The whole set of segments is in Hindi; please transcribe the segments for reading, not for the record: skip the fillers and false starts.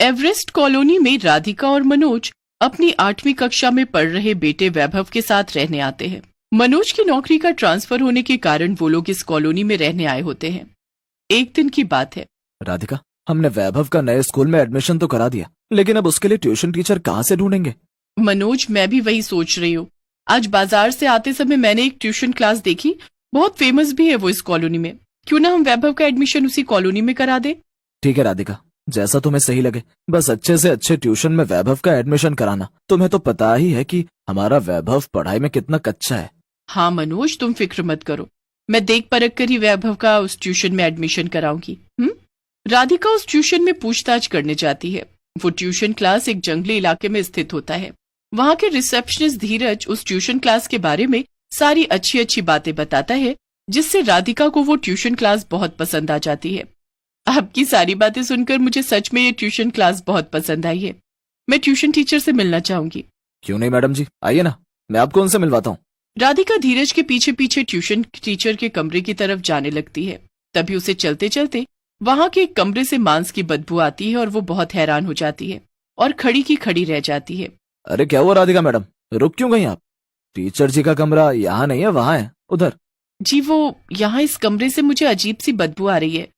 एवरेस्ट कॉलोनी में राधिका और मनोज अपनी 8वीं कक्षा में पढ़ रहे बेटे वैभव के साथ रहने आते हैं। मनोज की नौकरी का ट्रांसफर होने के कारण वो लोग इस कॉलोनी में रहने आए होते हैं। एक दिन की बात है। राधिका, हमने वैभव का नए स्कूल में एडमिशन तो करा दिया, लेकिन अब उसके लिए ट्यूशन टीचर कहाँ से ढूंढेंगे? मनोज, मैं भी वही सोच रही हूँ। आज बाजार से आते समय मैंने एक ट्यूशन क्लास देखी, बहुत फेमस भी है वो इस कॉलोनी में। क्यों ना हम वैभव का एडमिशन उसी कॉलोनी में करा दे। ठीक है राधिका, जैसा तुम्हें सही लगे, बस अच्छे से अच्छे ट्यूशन में वैभव का एडमिशन कराना। तुम्हें तो पता ही है कि हमारा वैभव पढ़ाई में कितना कच्चा है। हाँ मनोज, तुम फिक्र मत करो, मैं देख परख कर ही वैभव का उस ट्यूशन में एडमिशन कराऊंगी। राधिका उस ट्यूशन में पूछताछ करने जाती है। वो ट्यूशन क्लास एक जंगली इलाके में स्थित होता है। वहाँ के रिसेप्शनिस्ट धीरज उस ट्यूशन क्लास के बारे में सारी अच्छी अच्छी बातें बताता है, जिससे राधिका को वो ट्यूशन क्लास बहुत पसंद आ जाती है। आपकी सारी बातें सुनकर मुझे सच में ये ट्यूशन क्लास बहुत पसंद आई है। मैं ट्यूशन टीचर से मिलना चाहूंगी। क्यों नहीं मैडम जी, आइए ना, मैं आपको उनसे मिलवाता हूँ। राधिका धीरज के पीछे पीछे ट्यूशन टीचर के कमरे की तरफ जाने लगती है। तभी उसे चलते चलते वहां के एक कमरे से मांस की बदबू आती है और वो बहुत हैरान हो जाती है और खड़ी की खड़ी रह जाती है। अरे क्या हुआ राधिका मैडम, रुक क्यों गई आप? टीचर जी का कमरा यहाँ नहीं है, वहाँ है, उधर। जी वो यहाँ इस कमरे से मुझे अजीब सी बदबू आ रही है,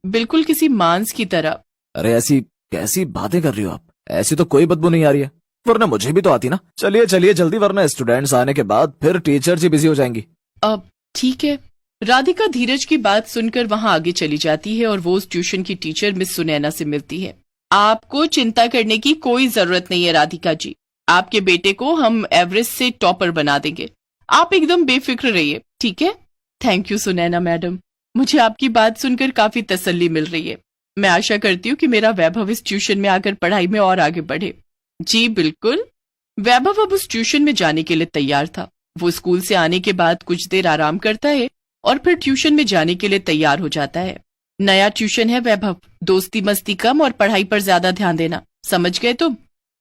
बिल्कुल किसी मांस की तरह। अरे ऐसी कैसी बातें कर रही हो आप? ऐसी तो कोई बदबू नहीं आ रही है, वरना मुझे भी तो आती ना। चलिए चलिए जल्दी, वरना स्टूडेंट्स आने के बाद फिर टीचर जी बिजी हो जाएंगी। अब ठीक है। राधिका धीरज की बात सुनकर वहां आगे चली जाती है और वो उस ट्यूशन की टीचर मिस सुनैना से मिलती है। आपको चिंता करने की कोई जरूरत नहीं है राधिका जी, आपके बेटे को हम एवरेस्ट से टॉपर बना देंगे। आप एकदम बेफिक्र रहिए, ठीक है? थैंक यू सुनैना मैडम, मुझे आपकी बात सुनकर काफी तसल्ली मिल रही है। मैं आशा करती हूँ कि मेरा वैभव इस ट्यूशन में आकर पढ़ाई में और आगे बढ़े। जी बिल्कुल। वैभव अब उस ट्यूशन में जाने के लिए तैयार था। वो स्कूल से आने के बाद कुछ देर आराम करता है और फिर ट्यूशन में जाने के लिए तैयार हो जाता है। नया ट्यूशन है वैभव, दोस्ती मस्ती कम और पढ़ाई पर ज्यादा ध्यान देना, समझ गए तुम?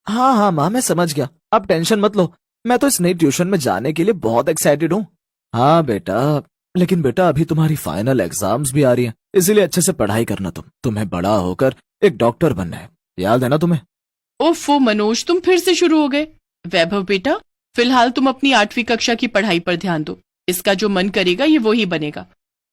हाँ हाँ माँ, मैं समझ गया, आप टेंशन मत लो। मैं तो इस नई ट्यूशन में जाने के लिए बहुत एक्साइटेड हूँ। हाँ बेटा, लेकिन बेटा अभी तुम्हारी फाइनल एग्जाम्स भी आ रही हैं, इसीलिए अच्छे से पढ़ाई करना। तुम्हें बड़ा होकर एक डॉक्टर बनना है, याद है ना तुम्हें? ओफो मनोज, तुम फिर से शुरू हो गए। वैभव बेटा, फिलहाल तुम अपनी 8वीं कक्षा की पढ़ाई पर ध्यान दो। इसका जो मन करेगा ये वो ही बनेगा,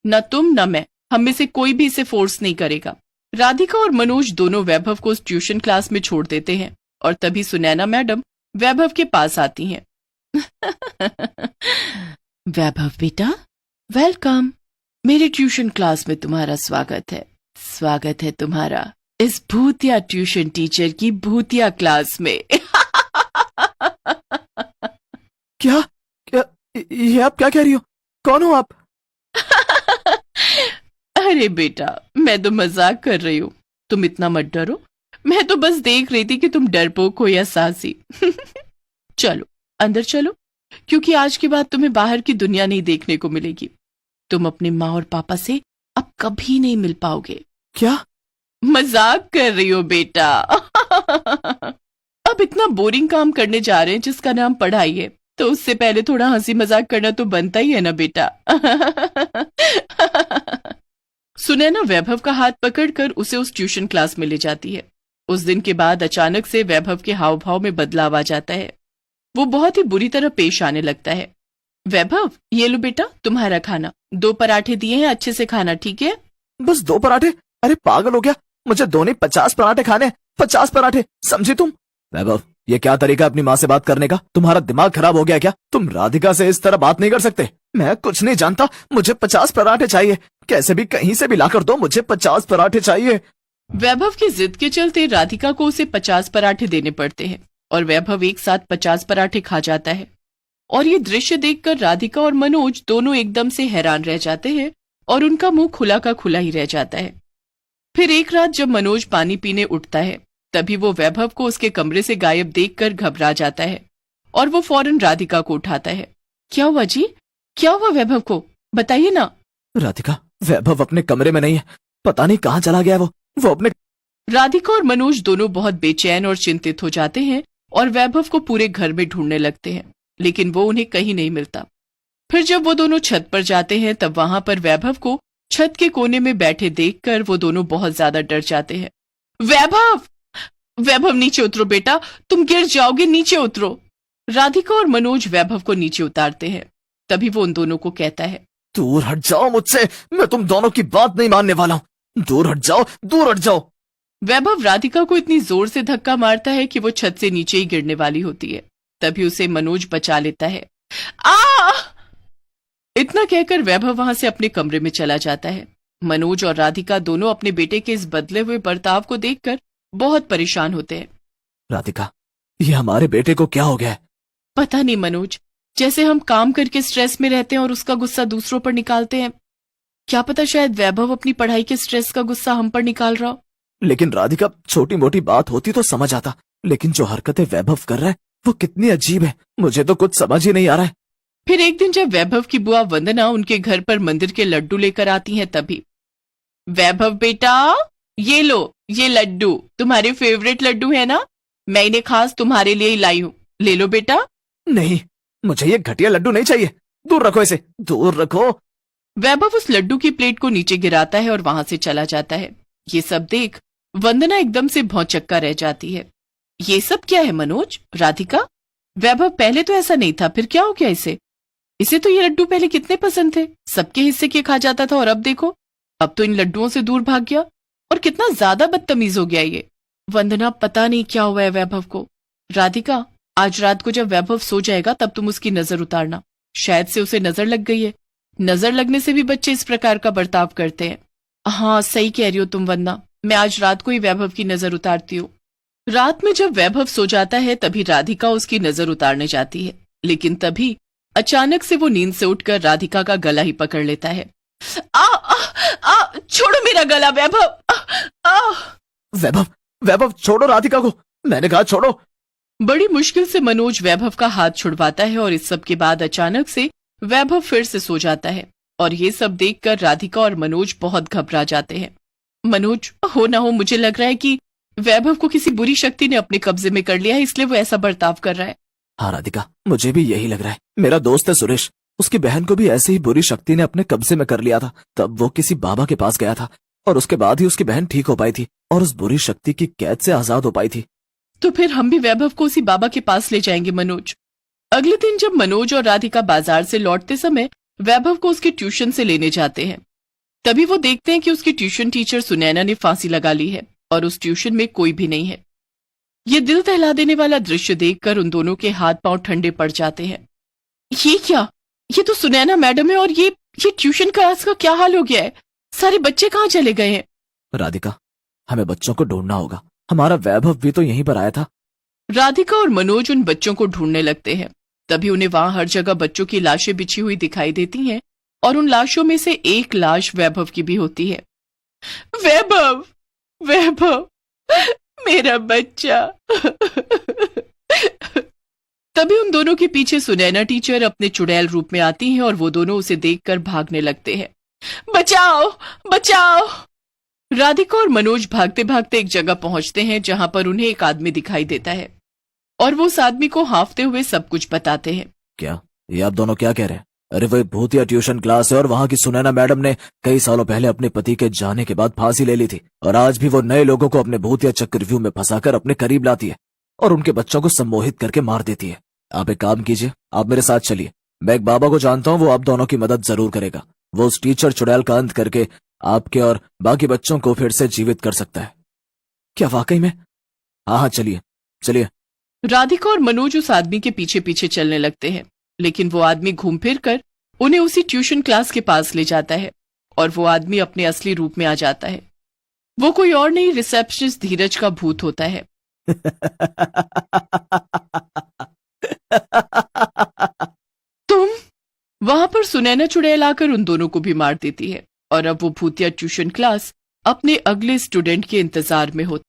न तुम न मैं, हम में से कोई भी इसे फोर्स नहीं करेगा। राधिका और मनोज दोनों वैभव को उस ट्यूशन क्लास में छोड़ देते हैं और तभी सुनैना मैडम वैभव के पास आती हैं। वैभव बेटा, वेलकम। मेरे ट्यूशन क्लास में तुम्हारा स्वागत है। स्वागत है तुम्हारा इस भूतिया ट्यूशन टीचर की भूतिया क्लास में। क्या क्या ये आप क्या कह रही हो? कौन हो आप? अरे बेटा, मैं तो मजाक कर रही हूँ, तुम इतना मत डरो। मैं तो बस देख रही थी कि तुम डरपोक हो या साहसी। चलो अंदर चलो, क्योंकि आज के बाद तुम्हें बाहर की दुनिया नहीं देखने को मिलेगी। तुम अपने माँ और पापा से अब कभी नहीं मिल पाओगे। क्या? मजाक कर रही हो बेटा। अब इतना बोरिंग काम करने जा रहे हैं जिसका नाम पढ़ाई है, तो उससे पहले थोड़ा हंसी मजाक करना तो बनता ही है ना बेटा। सुनैना वैभव का हाथ पकड़कर उसे उस ट्यूशन क्लास में ले जाती है। उस दिन के बाद अचानक से वैभव के हाव भाव में बदलाव आ जाता है। वो बहुत ही बुरी तरह पेश आने लगता है। वैभव, ये लो बेटा तुम्हारा खाना, 2 पराठे दिए हैं, अच्छे से खाना, ठीक है? बस 2 पराठे? अरे पागल हो गया, मुझे 2 नहीं 50 पराठे खाने, 50 पराठे, समझी तुम? वैभव, ये क्या तरीका अपनी माँ से बात करने का? तुम्हारा दिमाग खराब हो गया क्या? तुम राधिका से इस तरह बात नहीं कर सकते। मैं कुछ नहीं जानता, मुझे 50 पराठे चाहिए, कैसे भी कहीं से भी लाकर दो, मुझे 50 पराठे चाहिए। वैभव की जिद के चलते राधिका को उसे 50 पराठे देने पड़ते हैं और वैभव एक साथ 50 पराठे खा जाता है। और ये दृश्य देखकर राधिका और मनोज दोनों एकदम से हैरान रह जाते हैं और उनका मुंह खुला का खुला ही रह जाता है। फिर एक रात जब मनोज पानी पीने उठता है, तभी वो वैभव को उसके कमरे से गायब देखकर घबरा जाता है और वो फौरन राधिका को उठाता है। क्या हुआ जी? क्या हुआ वैभव को? बताइए ना। राधिका, वैभव अपने कमरे में नहीं है, पता नहीं कहाँ चला गया वो अपने। राधिका और मनोज दोनों बहुत बेचैन और चिंतित हो जाते हैं और वैभव को पूरे घर में ढूंढने लगते हैं, लेकिन वो उन्हें कहीं नहीं मिलता। फिर जब वो दोनों छत पर जाते हैं तब वहां पर वैभव को छत के कोने में बैठे देखकर वो दोनों बहुत ज्यादा डर जाते हैं। वैभव! वैभव नीचे उतरो बेटा, तुम गिर जाओगे, नीचे उतरो। राधिका और मनोज वैभव को नीचे उतारते हैं। तभी वो उन दोनों को कहता है, दूर हट जाओ मुझसे, मैं तुम दोनों की बात नहीं मानने वाला हूँ। दूर हट जाओ, दूर हट जाओ। वैभव राधिका को इतनी जोर से धक्का मारता है कि वो छत से नीचे ही गिरने वाली होती है। तभी उसे मनोज बचा लेता है। आ! इतना कहकर वैभव वहां से अपने कमरे में चला जाता है। मनोज और राधिका दोनों अपने बेटे के इस बदले हुए बर्ताव को देखकर बहुत परेशान होते हैं। राधिका, ये हमारे बेटे को क्या हो गया है? पता नहीं मनोज, जैसे हम काम करके स्ट्रेस में रहते हैं और उसका गुस्सा दूसरों पर निकालते हैं। क्या पता शायद वैभव अपनी पढ़ाई के स्ट्रेस का गुस्सा हम पर निकाल रहा हो। लेकिन राधिका, छोटी मोटी बात होती तो समझ आता, लेकिन जो हरकतें वैभव कर रहा है वो कितनी अजीब है, मुझे तो कुछ समझ ही नहीं आ रहा है। फिर एक दिन जब वैभव की बुआ वंदना उनके घर पर मंदिर के लड्डू लेकर आती हैं, तभी वैभव बेटा, ये लो, ये लड्डू तुम्हारे फेवरेट लड्डू है ना, मैं इन्हें खास तुम्हारे लिए ही लाई हूँ, ले लो बेटा। नहीं, मुझे ये घटिया लड्डू नहीं चाहिए, दूर रखो इसे, दूर रखो। वैभव उस लड्डू की प्लेट को नीचे गिराता है और वहां से चला जाता है। ये सब देख वंदना एकदम से भौंचक्का रह जाती है। ये सब क्या है मनोज, राधिका? वैभव पहले तो ऐसा नहीं था, फिर क्या हो गया इसे? इसे तो ये लड्डू पहले कितने पसंद थे, सबके हिस्से के खा जाता था, और अब देखो, अब तो इन लड्डुओं से दूर भाग गया और कितना ज्यादा बदतमीज हो गया ये। वंदना, पता नहीं क्या हुआ है वैभव को। राधिका, आज रात को जब वैभव सो जाएगा तब तुम उसकी नजर उतारना, शायद से उसे नजर लग गई है। नजर लगने से भी बच्चे इस प्रकार का बर्ताव करते हैं। हाँ, सही कह रही हो तुम वंदना, मैं आज रात को ही वैभव की नजर उतारती हूँ। रात में जब वैभव सो जाता है तभी राधिका उसकी नजर उतारने जाती है, लेकिन तभी अचानक से वो नींद से उठकर राधिका का गला ही पकड़ लेता है। आ, आ, आ, छोड़ो मेरा गला वैभव। वैभव, वैभव छोड़ो राधिका को, मैंने कहा छोड़ो। बड़ी मुश्किल से मनोज वैभव का हाथ छुड़वाता है और इस सब के बाद अचानक से वैभव फिर से सो जाता है। और ये सब देखकर राधिका और मनोज बहुत घबरा जाते हैं। मनोज, हो ना हो मुझे लग रहा है कि वैभव को किसी बुरी शक्ति ने अपने कब्जे में कर लिया है, इसलिए वो ऐसा बर्ताव कर रहा है। हाँ राधिका, मुझे भी यही लग रहा है। मेरा दोस्त है सुरेश, उसकी बहन को भी ऐसे ही बुरी शक्ति ने अपने कब्जे में कर लिया था। तब वो किसी बाबा के पास गया था और उसके बाद ही उसकी बहन ठीक हो पाई थी और उस बुरी शक्ति की कैद से आजाद हो पाई थी। तो फिर हम भी वैभव को उसी बाबा के पास ले जाएंगे मनोज। अगले दिन जब मनोज और राधिका बाजार से लौटते समय वैभव को उसके ट्यूशन से लेने जाते हैं, तभी वो देखते हैं कि उसकी ट्यूशन टीचर सुनैना ने फांसी लगा ली है और उस ट्यूशन में कोई भी नहीं है। ये दिल दहला देने वाला दृश्य देखकर उन दोनों के हाथ पांव ठंडे पड़ जाते हैं। ये क्या, ये तो सुनैना मैडम है, और ये ट्यूशन क्लास का क्या हाल हो गया है? सारे बच्चे कहाँ चले गए हैं? राधिका, हमें बच्चों को ढूंढना होगा, हमारा वैभव भी तो यहीं पर आया था। राधिका और मनोज उन बच्चों को ढूंढने लगते हैं। तभी उन्हें वहां हर जगह बच्चों की लाशें बिछी हुई दिखाई देती हैं और उन लाशों में से एक लाश वैभव की भी होती है। वैभव, वैभव, मेरा बच्चा। तभी उन दोनों के पीछे सुनैना टीचर अपने चुड़ैल रूप में आती हैं और वो दोनों उसे देखकर भागने लगते हैं। बचाओ, बचाओ। राधिका और मनोज भागते भागते एक जगह पहुंचते हैं जहां पर उन्हें एक आदमी दिखाई देता है और वो उस आदमी को हांफते हुए सब कुछ बताते हैं। क्या ये आप दोनों क्या कह रहे हैं? अरे वो एक भूतिया ट्यूशन क्लास है और वहाँ की सुनैना मैडम ने कई सालों पहले अपने पति के जाने के बाद फांसी ले ली थी और आज भी वो नए लोगों को अपने भूतिया चक्रव्यूह में फंसाकर अपने करीब लाती है और उनके बच्चों को सम्मोहित करके मार देती है। आप एक काम कीजिए, आप मेरे साथ चलिए। मैं एक बाबा को जानता हूँ, वो आप दोनों की मदद जरूर करेगा। वो उस टीचर चुड़ैल का अंत करके आपके और बाकी बच्चों को फिर से जीवित कर सकता है। क्या वाकई में? हाँ, चलिए चलिए। राधिका और मनोज उस आदमी के पीछे पीछे चलने लगते हैं, लेकिन वो आदमी घूम फिर कर उन्हें उसी ट्यूशन क्लास के पास ले जाता है और वो आदमी अपने असली रूप में आ जाता है। वो कोई और नहीं, रिसेप्शनिस्ट धीरज का भूत होता है। तुम? वहां पर सुनैना चुड़ैल आकर उन दोनों को भी मार देती है और अब वो भूतिया ट्यूशन क्लास अपने अगले स्टूडेंट के इंतजार में होती